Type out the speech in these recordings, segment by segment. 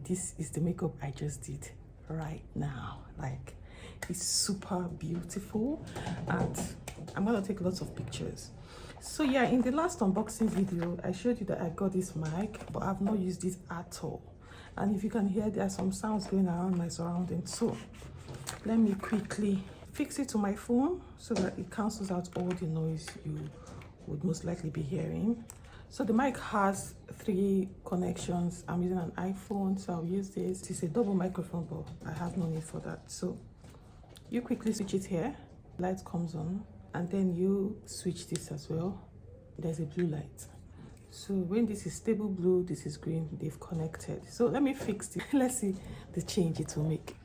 This is the makeup I just did right now. Like, it's super beautiful, and I'm gonna take lots of pictures. So yeah, in the last unboxing video I showed you that I got this mic, but I've not used it at all. And if you can hear, there are some sounds going around my surroundings. So let me quickly fix it to my phone so that it cancels out all the noise you would most likely be hearing. So the mic has 3 connections. I'm using an iPhone, so I'll use this. It's a double microphone, but I have no need for that. So you quickly switch it here, light comes on, and then you switch this as well. There's a blue light. So when this is stable blue, this is green, they've connected. So let me fix it. Let's see the change it will make.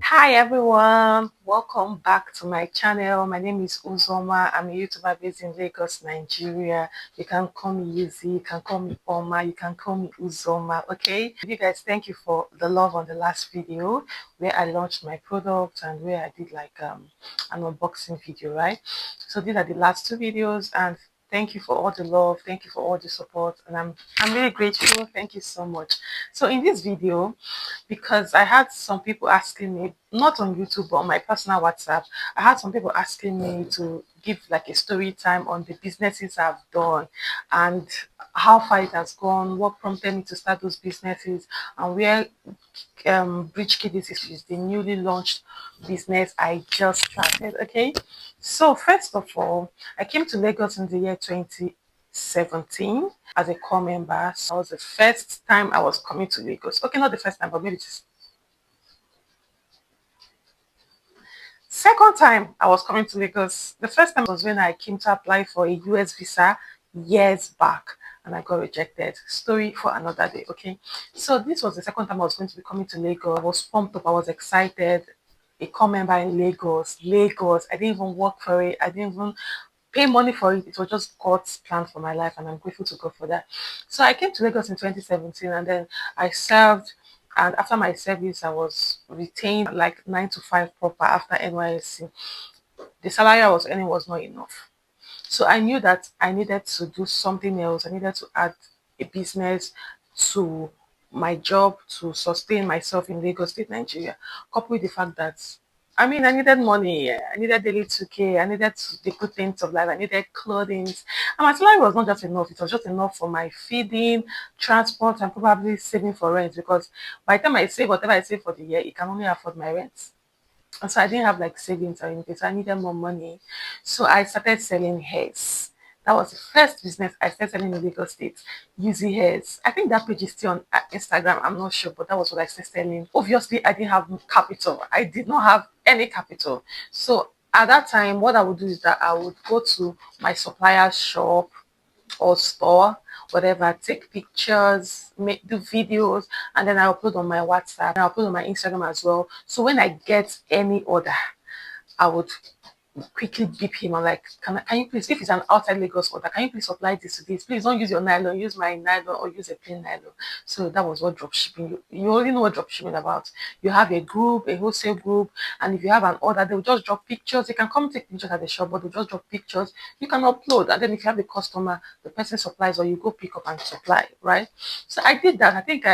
Hi everyone, welcome back to my channel. My name is Uzoma. I'm a YouTuber based in Lagos, Nigeria. You can call me Yuzy, you can call me Oma, you can call me Uzoma. Okay, you guys, thank you for the love on the last video where I launched my product and where I did like an unboxing video, right? So these are the last 2 videos, and thank you for all the love, thank you for all the support, and I'm really grateful. Thank you so much. So in this video, because I had some people asking me, not on YouTube but on my personal WhatsApp, I had some people asking me to give like a story time on the businesses I've done and how far it has gone, what prompted me to start those businesses, and where Bridge Kiddies is the newly launched business I just started. Okay, so first of all, I came to Lagos in the year 2017 as a core member. So that was the first time I was coming to Lagos. Okay, not the first time, but maybe the second time I was coming to Lagos. The first time was when I came to apply for a US visa years back, and I got rejected. Story for another day. Okay, so this was the second time I was going to be coming to Lagos. I was pumped up, I was excited. A core member in Lagos. I didn't even work for it. I didn't even pay money for it. It was just God's plan for my life, and I'm grateful to God for that. So I came to Lagos in 2017, and then I served. And after my service, I was retained like 9 to 5 proper after NYSC. The salary I was earning was not enough. So I knew that I needed to do something else. I needed to add a business to my job to sustain myself in Lagos State, Nigeria, coupled with the fact that I needed money. I needed daily 2K. I needed the good things of life. I needed clothing. And my salary was not just enough. It was just enough for my feeding, transport, and probably saving for rent. Because by the time I save whatever I save for the year, it can only afford my rent. And so I didn't have like savings or anything, so I needed more money. So I started selling hairs. That was the first business I started selling in Lagos State, using hairs. I think that page is still on Instagram, I'm not sure, but that was what I started selling. Obviously, I didn't have capital. I did not have any capital. So at that time, what I would do is that I would go to my supplier's shop or store, whatever, take pictures, do videos, and then I upload on my WhatsApp and I upload on my Instagram as well. So when I get any order, I would quickly beep him. I'm like, can you please, if it's an outside Lagos order, can you please supply this to this? Please don't use your nylon, use my nylon or use a plain nylon. So that was what drop shipping. You already know what drop shipping is about. You have a group, a wholesale group, and if you have an order, they'll just drop pictures. You can come take pictures at the shop, but they'll just drop pictures. You can upload, and then if you have a customer, the person supplies or you go pick up and supply, right? So I did that. I think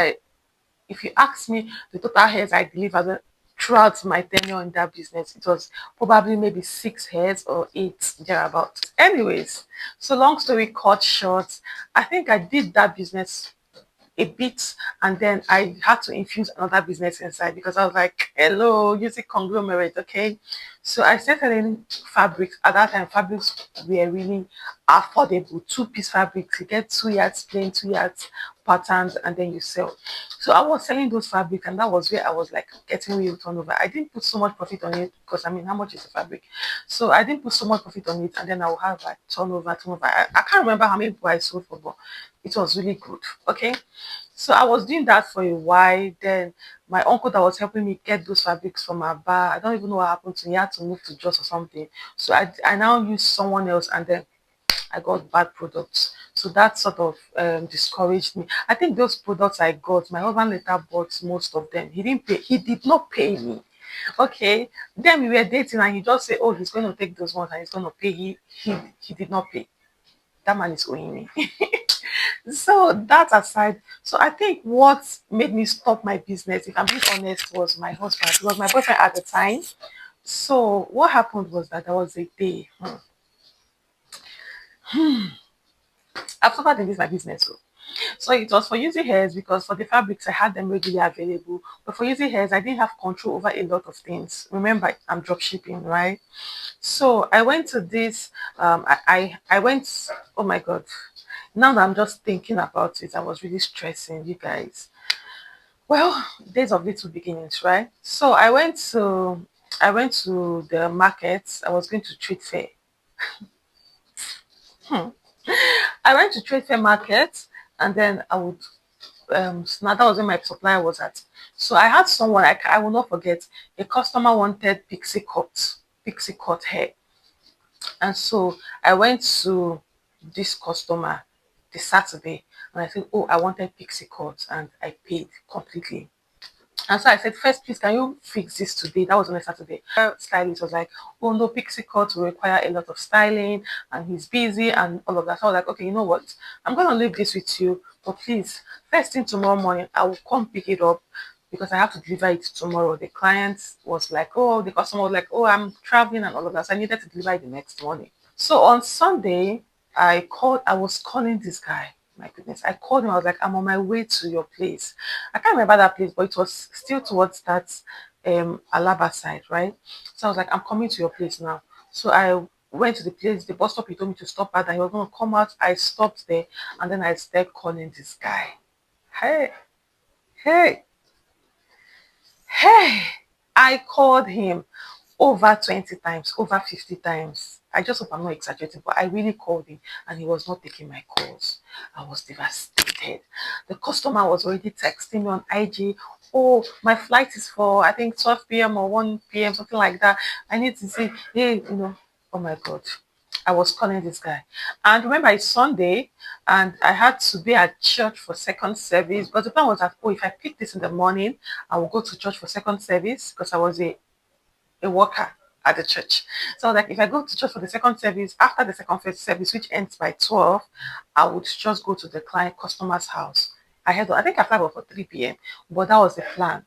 if you ask me the total heads I delivered throughout my tenure in that business, it was probably maybe 6 heads or 8 thereabout. Anyways, so long story cut short, I think I did that business a bit, and then I had to infuse another business inside because I was like, hello, use a conglomerate, okay? So I started selling fabrics. At that time, fabrics were really affordable. 2-piece fabrics, you get 2 yards plain, 2 yards patterns, and then you sell. So I was selling those fabrics, and that was where I was like getting real turnover. I didn't put so much profit on it because how much is the fabric? So I didn't put so much profit on it, and then I will have like turnover. I can't remember how many people I sold for, but it was really good. Okay, so I was doing that for a while. Then my uncle that was helping me get those fabrics from Aba, I don't even know what happened to him. He had to move to Jos or something. So I now use someone else, and then I got bad products. So that sort of discouraged me. I think those products I got, my husband later bought most of them. He didn't pay. He did not pay me. Okay. Then we were dating and he just said, oh, he's going to take those ones and he's going to pay. He did not pay. That man is owing me. So that aside, so I think what made me stop my business, if I'm being honest, was my husband. He was my boyfriend at the time. So what happened was that there was a day. I've suffered in this my business. So it was for using hairs because for the fabrics I had them readily available. But for using hairs, I didn't have control over a lot of things. Remember, I'm drop shipping, right? So I went to this. I went. Oh my god! Now that I'm just thinking about it, I was really stressing, you guys. Well, days of little beginnings, right? So I went to the market. I was going to trade fair. Hmm. I went to trade fair market, and then I would so now that was when my supplier was at. So I had someone I will not forget. A customer wanted pixie cut hair, and so I went to this customer this Saturday, and I said, "Oh, I wanted pixie cut," and I paid completely. And so I said, first, please, can you fix this today? That was on a Saturday. Stylist was like, oh no, pixie cut will require a lot of styling and he's busy and all of that. So I was like, okay, you know what? I'm going to leave this with you, but please, first thing tomorrow morning, I will come pick it up because I have to deliver it tomorrow. The client was like, oh, the customer was like, oh, I'm traveling and all of that. So I needed to deliver it the next morning. So on Sunday, I was calling this guy. My goodness, I called him. I was like, I'm on my way to your place. I can't remember that place, but it was still towards that Alaba side, right? So I was like, I'm coming to your place now. So I went to the place, the bus stop he told me to stop at, and he was gonna come out. I stopped there and then I started calling this guy. Hey, hey, hey. I called him over 20 times, over 50 times. I just hope I'm not exaggerating, but I really called him and he was not taking my calls. I was devastated. The customer was already texting me on IG. Oh, my flight is for I think 12 p.m. or 1 p.m., something like that. I need to see, hey, oh my God. I was calling this guy. And remember, it's Sunday, and I had to be at church for second service. But the plan was that, oh, if I pick this in the morning, I will go to church for second service because I was a worker at the church. So like if I go to church for the second service, after the second first service, which ends by 12, I would just go to the client customer's house. I think I flight was for 3 p.m. But that was the plan.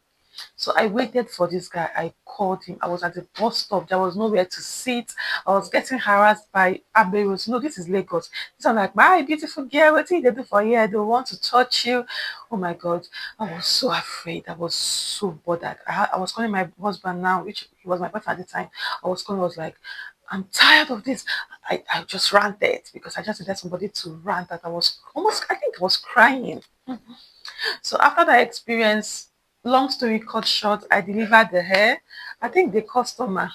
So I waited for this guy. I called him. I was at the bus stop. There was nowhere to sit. I was getting harassed by Aberos. No, this is Lagos. This I'm like, my beautiful girl, what did they do for you? I don't want to touch you. Oh my God. I was so afraid. I was so bothered. I was calling my husband now, which he was my boyfriend at the time. I was calling, I was like, I'm tired of this. I just ranted because I just needed somebody to rant that I was almost, I think I was crying. So after that experience, long story cut short, I delivered the hair. I think the customer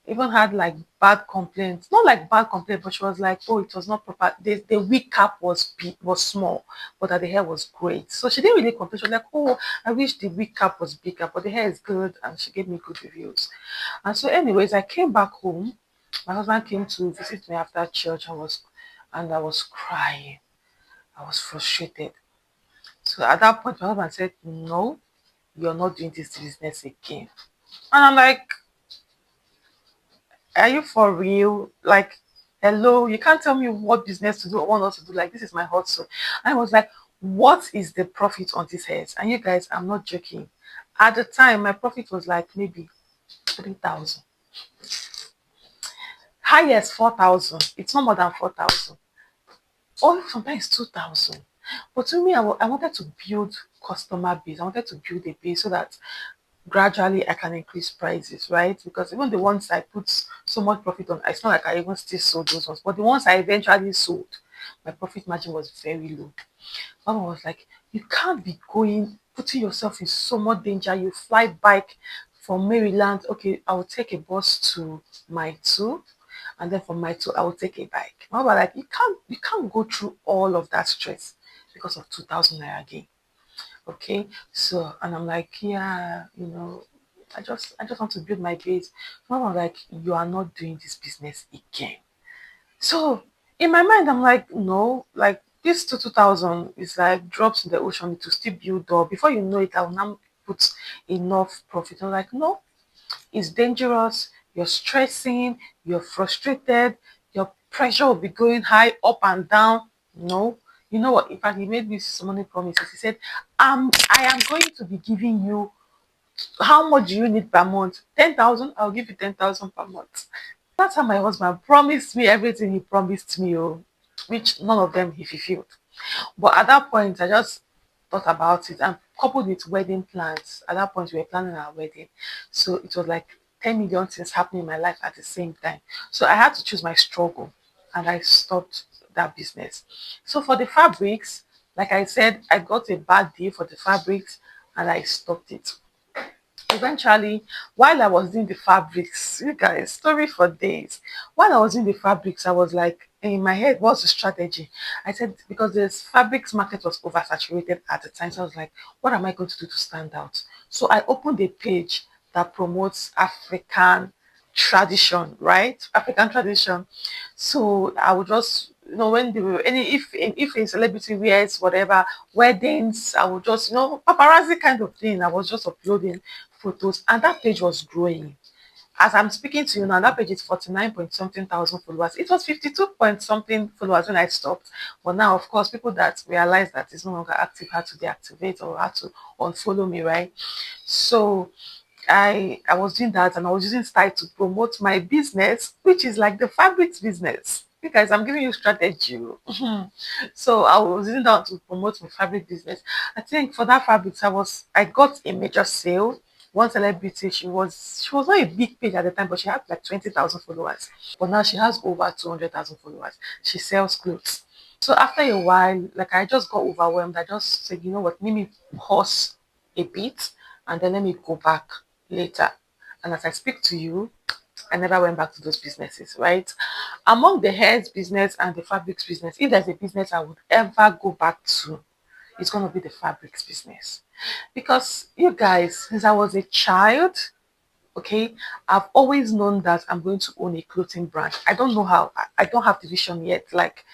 even had like bad complaints. Not like bad complaint, but she was like, oh, it was not proper. The wig cap was big, was small, but that the hair was great. So she didn't really complain. She was like, oh, I wish the wig cap was bigger, but the hair is good. And she gave me good reviews. And so anyways, I came back home. My husband came to visit me after church. I was crying. I was frustrated. So at that point, my husband said, no, you're not doing this business again. And I'm like, are you for real? Like, hello, you can't tell me what business to do or what not to do. Like, this is my hustle. And I was like, what is the profit on this head? And you guys, I'm not joking. At the time, my profit was like maybe 3,000. Highest 4,000. It's not more than 4,000. Or sometimes 2,000. But to me, I wanted to build customer base. I wanted to build a base so that gradually I can increase prices, right? Because even the ones I put so much profit on, it's not like I even still sold those ones. But the ones I eventually sold, my profit margin was very low. Mama was like, you can't be putting yourself in so much danger. You fly bike from Maryland. Okay, I will take a bus to my two, and then from my two, I will take a bike. Mama was like, you can't go through all of that stress because of 2,000 naira again. Okay, so and I'm like, yeah, I just want to build my base. Mama was like, you are not doing this business again. So in my mind, I'm like, no, like this 2,000 is like drops in the ocean to still build up. Before you know it, I will now put enough profit. I'm like, no, It's dangerous. You're stressing, you're frustrated, your pressure will be going high, up and down. No. You know what? In fact, he made me so many promises. He said, I am going to be giving you, how much do you need per month? 10,000? I'll give you 10,000 per month. That's how my husband promised me everything he promised me, oh, which none of them he fulfilled. But at that point, I just thought about it and coupled with wedding plans. At that point, we were planning our wedding. So it was like 10 million things happening in my life at the same time. So I had to choose my struggle and I stopped that business. So for the fabrics, like I said, I got a bad deal for the fabrics and I stopped it. Eventually, while I was doing the fabrics, you guys, story for days. While I was doing the fabrics, I was like, in my head, what's the strategy? I said, because this fabrics market was oversaturated at the time. So I was like, what am I going to do to stand out? So I opened a page that promotes African tradition, right? African tradition. So I would just, when there were any, if a celebrity wears whatever, weddings, I would just, paparazzi kind of thing. I was just uploading photos, and that page was growing. As I'm speaking to you now, that page is 49 point something thousand followers. It was 52 point something followers when I stopped. But now, of course, people that realize that it's no longer active had to deactivate or had to unfollow me, right? So I was doing that and I was using style to promote my business, which is like the fabrics business. You guys, I'm giving you strategy. So I was using that to promote my fabric business. I think for that fabrics, I got a major sale. One celebrity, she was not a big page at the time, but she had like 20,000 followers. But now she has over 200,000 followers. She sells clothes. So after a while, like I just got overwhelmed. I just said, you know what, let me pause a bit and then let me go back later. And as I speak to you, I never went back to those businesses, right? Among the hairs business and the fabrics business, if there's a business I would ever go back to, it's going to be the fabrics business. Because you guys, since I was a child, okay, I've always known that I'm going to own a clothing brand. I don't know how, I don't have the vision yet. Like,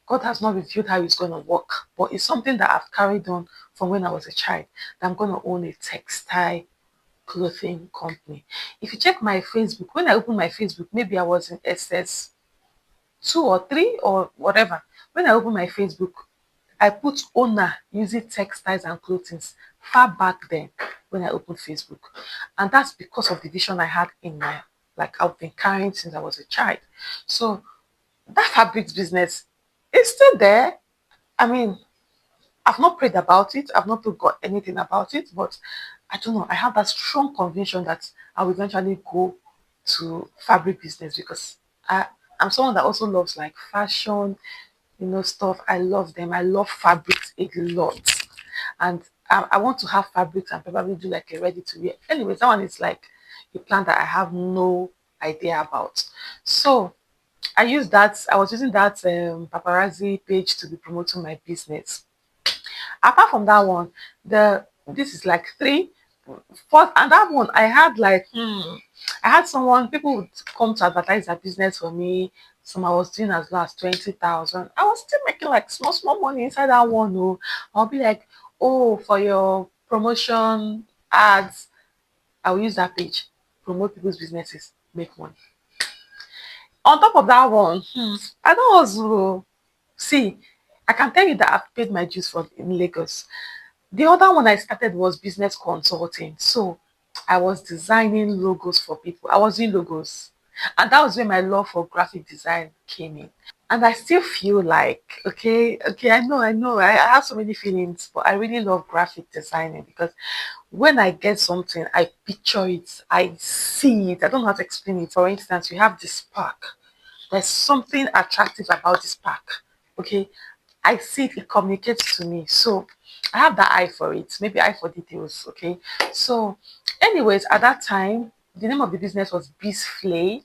God has not revealed how it's going to work, but it's something that I've carried on from when I was a child. That I'm going to own a textile clothing company. If you check my Facebook, when I opened my Facebook, maybe I was in SS2 or 3 or whatever. When I opened my Facebook, I put owner using textiles and clothing far back then when I opened Facebook. And that's because of the vision I had in my, like I've been carrying since I was a child. So that fabrics business is still there. I mean, I've not prayed about it. I've not got anything about it, but I don't know. I have that strong conviction that I will eventually go to fabric business because I'm someone that also loves like fashion, stuff. I love them. I love fabrics a lot. And I want to have fabrics and probably do like a ready to wear. Anyways, that one is like a plan that I have no idea about. So I was using that paparazzi page to be promoting my business. Apart from that one, this is like three, fourth, and that one I had like I had someone, people would come to advertise their business for me. Some I was doing as low as 20,000. I was still making like small, small money inside that one. Oh, I'll be like, oh, for your promotion ads, I'll use that page, promote people's businesses, make money. On top of that one, I don't also see. I can tell you that I've paid my dues for in Lagos. The other one I started was business consulting. So I was designing logos for people. I was doing logos. And that was where my love for graphic design came in. And I still feel like, okay, I know, I have so many feelings, but I really love graphic designing because when I get something, I picture it, I see it. I don't know how to explain it. For instance, you have this park. There's something attractive about this park. Okay, I see it, it communicates to me. So I have that eye for it, maybe eye for details. Okay. So, anyways, at that time, the name of the business was Flay.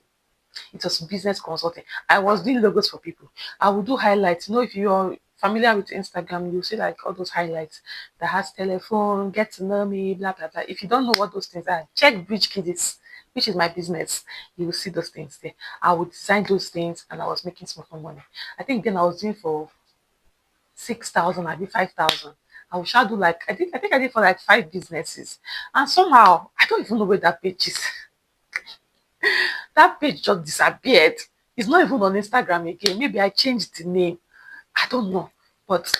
It was business consulting. I was doing logos for people. I would do highlights. If you're familiar with Instagram, you see like all those highlights that has telephone, get to know me, blah blah blah. If you don't know what those things are, check Bridge Kiddies, which is my business. You will see those things there. I would design those things and I was making small money. I think then I was doing for 6,000, I did 5,000. I will shall do like I think I did for like 5 businesses. And somehow I don't even know where that page is. That page just disappeared. It's not even on Instagram again. Maybe I changed the name. I don't know. But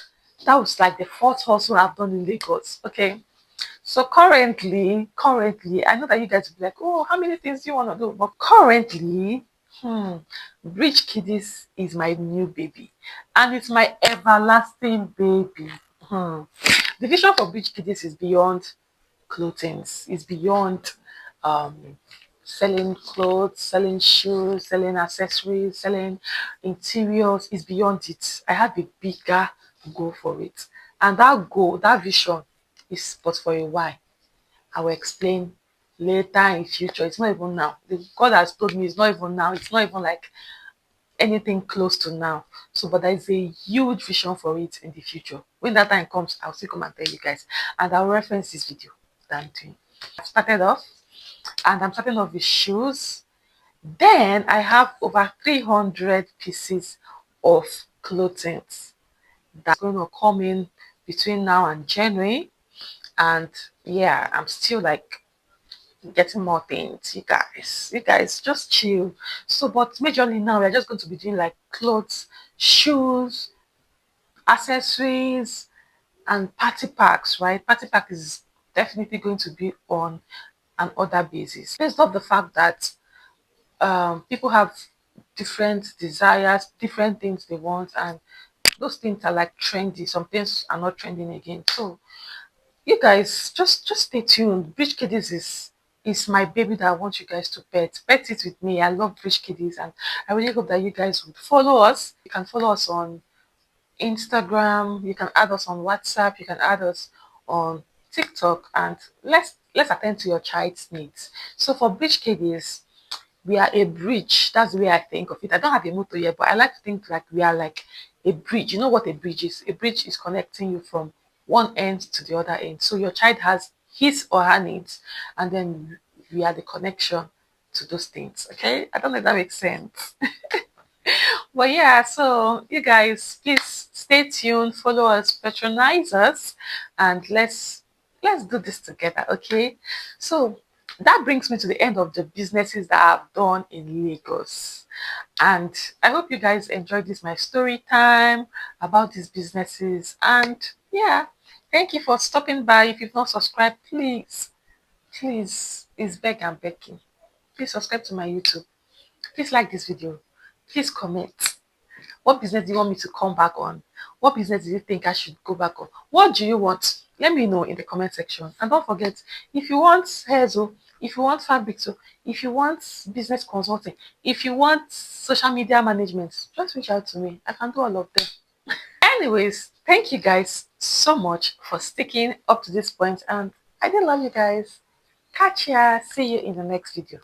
that was like the fourth hustle I've done in Lagos. Okay. So currently, I know that you guys will be like, oh, how many things do you want to do? But currently, Rich Kiddies is my new baby. And it's my everlasting baby. Hmm. The vision for Rich Kiddies is beyond clothing. It's beyond um, selling clothes, selling shoes, selling accessories, selling interiors. It's beyond it. I have a bigger goal for it. And that goal, that vision is but for a while. I will explain later in future. It's not even now. God has told me it's not even now. It's not even like anything close to now. So, but there is a huge vision for it in the future. When that time comes, I'll still come and tell you guys. And I'll reference this video that I'm doing. I started off, and I'm starting off with shoes. Then I have over 300 pieces of clothing that's going to come in between now and January. And yeah, I'm still like getting more things. You guys just chill. So, but majorly now we're just going to be doing like clothes, shoes, accessories, and party packs, right? Party pack is definitely going to be on an order basis based off the fact that people have different desires, different things they want, and those things are like trendy. Some things are not trending again. So you guys just stay tuned. Bridge Kiddies is my baby that I want you guys to pet it with me. I love Bridge Kiddies, and I really hope that you guys would follow us. You can follow us on Instagram, you can add us on WhatsApp, you can add us on TikTok, and let's attend to your child's needs. So for Bridge Kiddies, we are a bridge. That's the way I think of it. I don't have a motto yet, but I like to think like we are like a bridge. You know what a bridge is? A bridge is connecting you from one end to the other end. So your child has his or her needs, and then we are the connection to those things. Okay? I don't know if that makes sense. But yeah, so you guys, please stay tuned, follow us, patronize us, and let's do this together, okay? So that brings me to the end of the businesses that I've done in Lagos. And I hope you guys enjoyed this my story time about these businesses. And yeah, thank you for stopping by. If you've not subscribed, please, is beg and begging. Please subscribe to my YouTube. Please like this video. Please comment. What business do you want me to come back on? What business do you think I should go back on? What do you want? Let me know in the comment section. And don't forget, if you want hairs, if you want fabrics, if you want business consulting, if you want social media management, just reach out to me. I can do all of them. Anyways, thank you guys so much for sticking up to this point, and I do love you guys. Catch ya. See you in the next video.